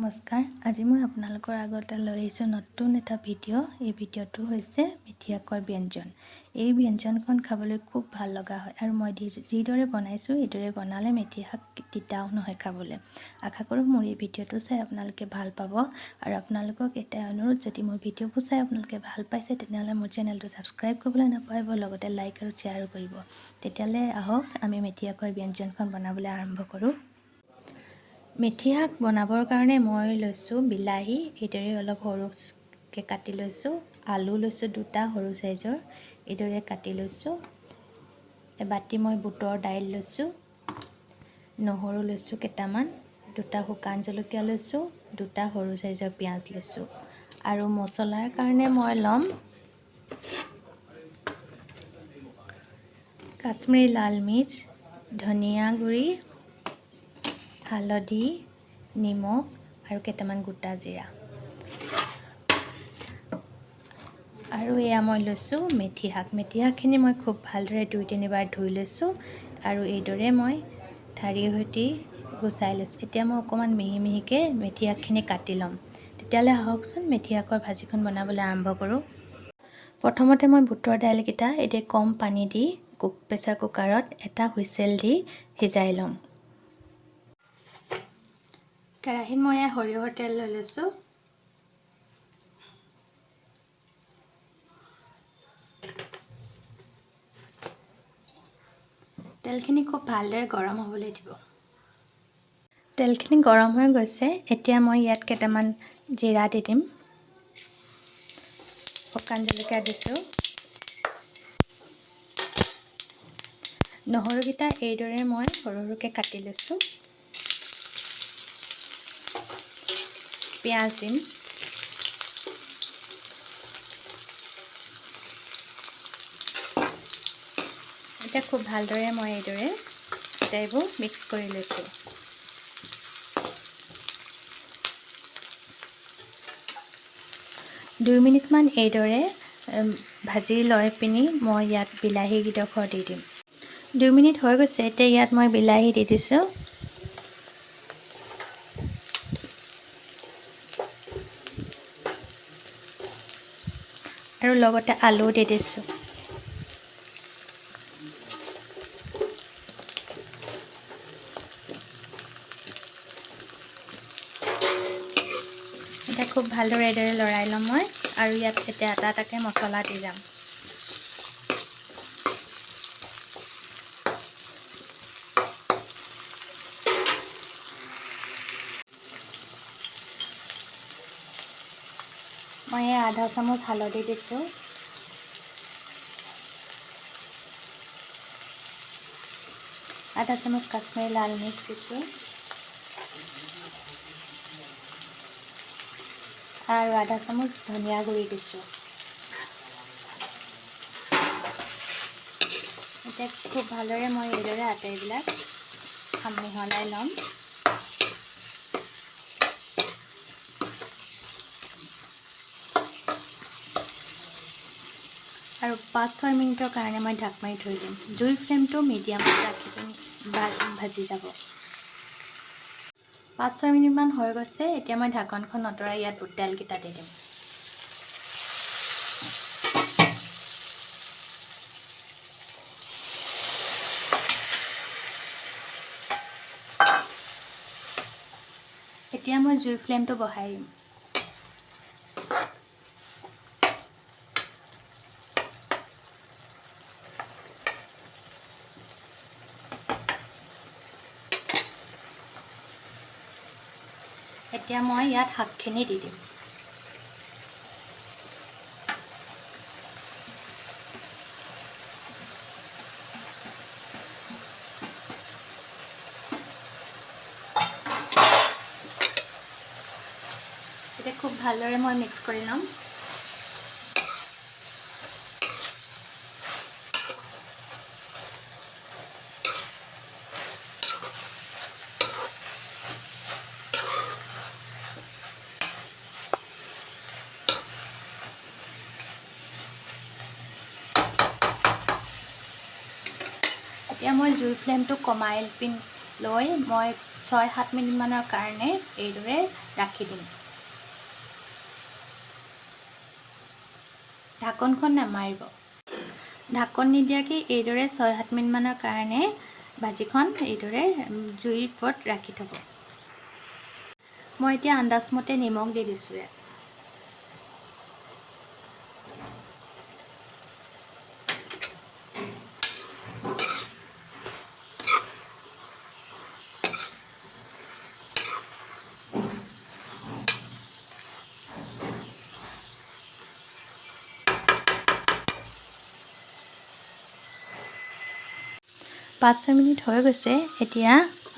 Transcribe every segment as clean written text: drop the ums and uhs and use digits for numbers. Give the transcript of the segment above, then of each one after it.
নমস্কাৰ আজি মই আপোনালোকৰ আগতে লৈ আহিছোঁ নতুন এটা ভিডিঅ' এই ভিডিঅ'টো হৈছে মেথি শাকৰ ব্যঞ্জন এই ব্যঞ্জনখন খাবলৈ খুব ভাল লগা হয় আৰু মই যিদৰে বনাইছোঁ এইদৰে বনালে মেথি শাক তিতাও নহয় খাবলৈ আশা কৰোঁ মোৰ এই ভিডিঅ'টো চাই আপোনালোকে ভাল পাব আৰু আপোনালোকক এটা অনুৰোধ যদি মোৰ ভিডিঅ'বোৰ চাই আপোনালোকে ভাল পাইছে তেনেহ'লে মোৰ চেনেলটো ছাবস্ক্ৰাইব কৰিবলৈ নাপাহৰিব লগতে লাইক আৰু শ্বেয়াৰো কৰিব তেতিয়ালে আহক আমি মেথি শাকৰ ব্যঞ্জনখন বনাবলৈ আৰম্ভ কৰোঁ মেথি শাক বনাবৰ কাৰণে মই লৈছোঁ বিলাহী এইদৰে অলপ সৰুকৈ কাটি লৈছোঁ আলু লৈছোঁ দুটা সৰু সাইজৰ এইদৰে কাটি লৈছোঁ এবাটি মই বুটৰ দাইল লৈছোঁ নহৰু লৈছোঁ কেইটামান দুটা শুকান জলকীয়া লৈছোঁ দুটা সৰু সাইজৰ পিঁয়াজ লৈছোঁ আৰু মছলাৰ কাৰণে মই ল'ম কাশ্মীৰী লাল মিৰ্চ ধনিয়া গুড়ি হালধি নিমখ আৰু কেইটামান গোটা জিৰা আৰু এয়া মই লৈছোঁ মেথি শাকখিনি মই খুব ভালদৰে 2-3 বাৰ ধুই লৈছোঁ আৰু এইদৰে মই ঠাৰিৰ সৈতে গুচাই লৈছোঁ এতিয়া মই অকণমান মিহি মিহিকৈ মেথি শাকখিনি কাটি ল'ম তেতিয়ালে আহকচোন মেথি শাকৰ ভাজিখন বনাবলৈ আৰম্ভ কৰোঁ প্ৰথমতে মই বুটৰ দাইলকেইটা এতিয়া কম পানী দি প্ৰেছাৰ কুকাৰত এটা হুইচেল দি সিজাই ল'ম কেৰাহীত মই সৰিয়হৰ তেল লৈ লৈছোঁ তেলখিনি খুব ভালদৰে গৰম হ'বলৈ দিব তেলখিনি গৰম হৈ গৈছে এতিয়া মই ইয়াত কেইটামান জিৰা দি দিম শুকান জলকীয়া দিছোঁ নহৰুকেইটা এইদৰে মই সৰু সৰুকৈ কাটি লৈছোঁ পিঁয়াজ দিম এতিয়া খুব ভালদৰে মই এইদৰে এইবোৰ মিক্স কৰি লৈছোঁ 2 মিনিটমান এইদৰে ভাজি লৈ পিনি মই ইয়াত বিলাহী কিডোখৰ দি দিম 2 মিনিট হৈ গৈছে এতিয়া ইয়াত মই বিলাহী দি দিছোঁ আৰু লগতে আলু দি দিছোঁ এতিয়া খুব ভালদৰে এইদৰে লৰাই ল'ম মই আৰু ইয়াত এতিয়া এটা এটাকৈ মছলা দি যাম মই আধা চামুচ হালধি দিছোঁ আধা চামুচ কাশ্মীৰী লাল মিৰ্চ দিছোঁ আৰু আধা চামুচ ধনিয়া গুড়ি দিছোঁ এতিয়া খুব ভালদৰে মই এইদৰে আটাইবিলাক মিহলাই ল'ম আৰু 5-6 মিনিটৰ কাৰণে মই ঢাক মাৰি থৈ দিম জুইৰ ফ্লেমটো মিডিয়ামত ৰাখি ভাজি যাব 5-6 মিনিটমান হৈ গৈছে এতিয়া মই ঢাকনখন আঁতৰাই ইয়াত বুট দাইলকেইটা দি দিম এতিয়া মই জুইৰ ফ্লেমটো বঢ়াই দিম এতিয়া মই ইয়াত শাকখিনি দি দিম এতিয়া খুব ভালদৰে মই মিক্স কৰি ল'ম এতিয়া মই জুইৰ ফ্লেমটো কমাই লৈ মই 6-7 মিনিটমানৰ কাৰণে এইদৰে ৰাখি দিম। ঢাকনখন নামাৰিব। ঢাকন নিদিয়াকৈ এইদৰে 6-7 মিনিটমানৰ কাৰণে ভাজিখন এইদৰে জুইৰ ওপৰত ৰাখি থ'ব। মই এতিয়া আন্দাজমতে নিমখ দি দিছোঁ ইয়াত। পাঁচ 6 মিনিট হৈ গৈছে। এতিয়া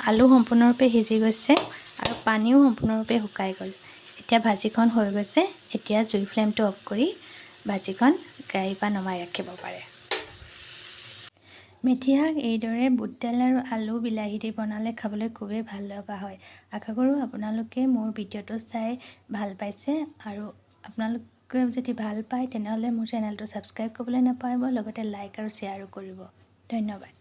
আলু সম্পূৰ্ণৰূপে সিজি গৈছে আৰু পানীও সম্পূৰ্ণৰূপে শুকাই গ'ল। এতিয়া ভাজিখন হৈ গৈছে। এতিয়া জুই ফ্লেমটো অফ কৰি ভাজিখন কেৰাহীৰ পৰা নমাই ৰাখিব পাৰে। মেথি শাক এইদৰে বুট দাইল আৰু আলু বিলাহী দি বনালে খাবলৈ খুবেই ভাল লগা হয়। আশা কৰোঁ আপোনালোকে মোৰ ভিডিঅ'টো চাই ভাল পাইছে আৰু আপোনালোকে যদি ভাল পায় তেনেহ'লে মোৰ চেনেলটো ছাবস্ক্ৰাইব কৰিবলৈ নাপাহৰিব, লগতে লাইক আৰু শ্বেয়াৰো কৰিব। ধন্যবাদ।